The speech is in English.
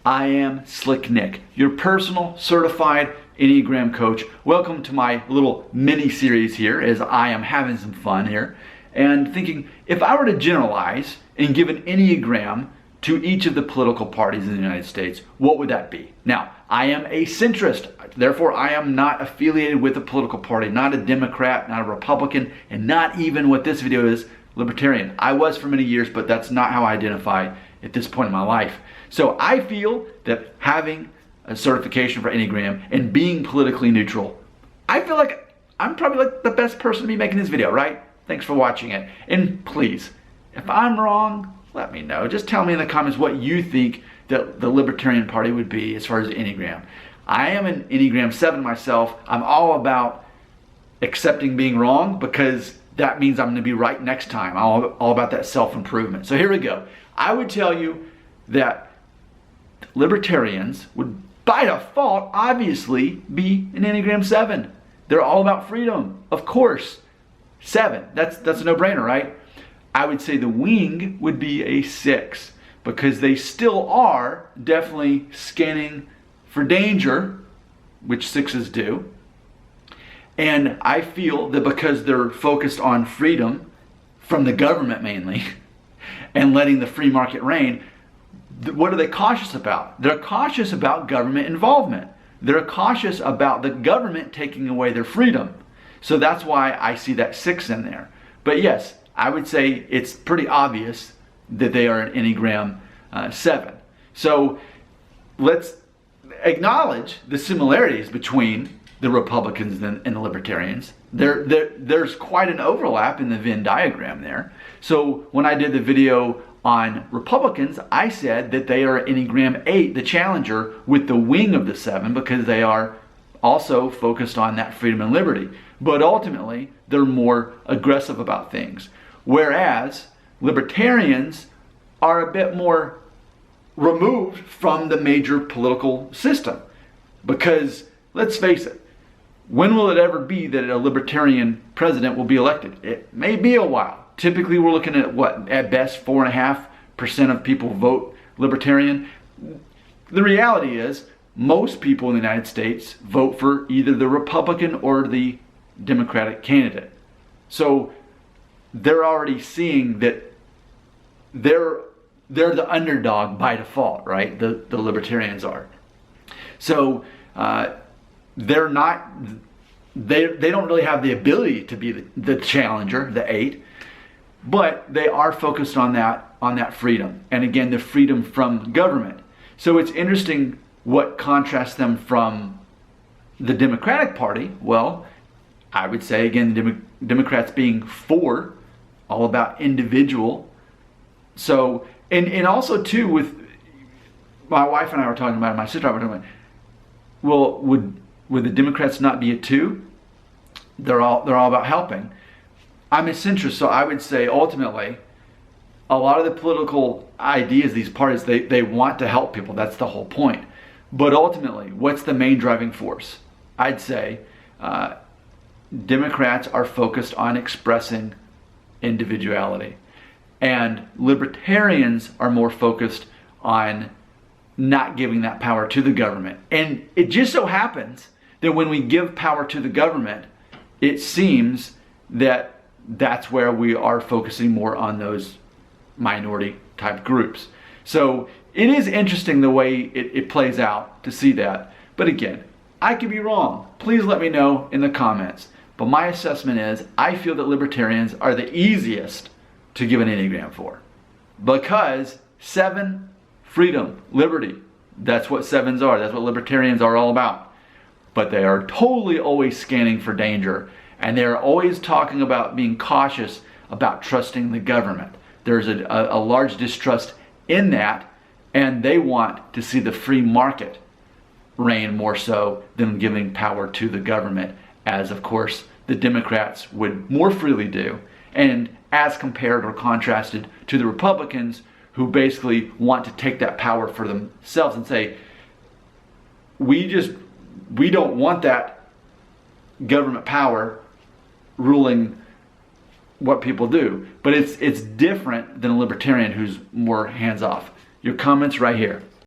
I am Slick Nick, your personal certified Enneagram coach. Welcome to my little mini series here as I am having some fun here and thinking if I were to generalize and give an Enneagram to each of the political parties in the United States, what would that be? Now, I am a centrist, therefore I am not affiliated with a political party, not a Democrat, not a Republican, and not even what this video is, Libertarian. I was for many years, but that's not how I identify at this point in my life. So I feel that having a certification for Enneagram and being politically neutral, I feel like I'm probably like the best person to be making this video, right? Thanks for watching it. And please, if I'm wrong, let me know. Just tell me in the comments what you think that the Libertarian Party would be as far as the Enneagram. I am an Enneagram 7 myself. I'm all about accepting being wrong because that means I'm going to be right next time. I'm all about that self-improvement. So here we go. I would tell you that Libertarians would, by default, obviously be an Enneagram 7. They're all about freedom, of course. 7, that's a no-brainer, right? I would say the wing would be a 6 because they still are definitely scanning for danger, which 6s do. And I feel that because they're focused on freedom from the government mainly and letting the free market reign, what are they cautious about? They're cautious about government involvement. They're cautious about the government taking away their freedom. So that's why I see that 6 in there. But yes, I would say it's pretty obvious that they are an Enneagram 7. So let's acknowledge the similarities between the Republicans and the Libertarians. There's quite an overlap in the Venn diagram there. So when I did the video on Republicans, I said that they are Enneagram 8, the challenger, with the wing of the 7 because they are also focused on that freedom and liberty. But ultimately, they're more aggressive about things. Whereas Libertarians are a bit more removed from the major political system. Because, let's face it, when will it ever be that a Libertarian president will be elected? It may be a while. Typically, we're looking at what, at best 4.5% of people vote Libertarian. The reality is, most people in the United States vote for either the Republican or the Democratic candidate. So they're already seeing that they're the underdog by default, right? The Libertarians are. So they're not. They don't really have the ability to be the challenger, the 8. But they are focused on that freedom. And again, the freedom from government. So it's interesting what contrasts them from the Democratic Party. Well, I would say, again, the Democrats being 4, all about individual. So, and also too, with my wife and I were talking about it, my sister and I were talking about, well, would the Democrats not be a 2? They're all about helping. I'm a centrist, so I would say ultimately, a lot of the political ideas, these parties, they want to help people. That's the whole point. But ultimately, what's the main driving force? I'd say Democrats are focused on expressing individuality. And Libertarians are more focused on not giving that power to the government. And it just so happens that when we give power to the government, it seems that that's where we are focusing more on those minority type groups. So it is interesting the way it plays out to see that. But again, I could be wrong. Please let me know in the comments. But my assessment is I feel that Libertarians are the easiest to give an Enneagram for. Because 7, freedom, liberty. That's what 7s are. That's what Libertarians are all about. But they are totally always scanning for danger. And they're always talking about being cautious about trusting the government. There's a large distrust in that, and they want to see the free market reign more so than giving power to the government, as of course the Democrats would more freely do, and as compared or contrasted to the Republicans, who basically want to take that power for themselves and say, we don't want that government power ruling what people do. But it's different than a Libertarian who's more hands-off. Your comments right here.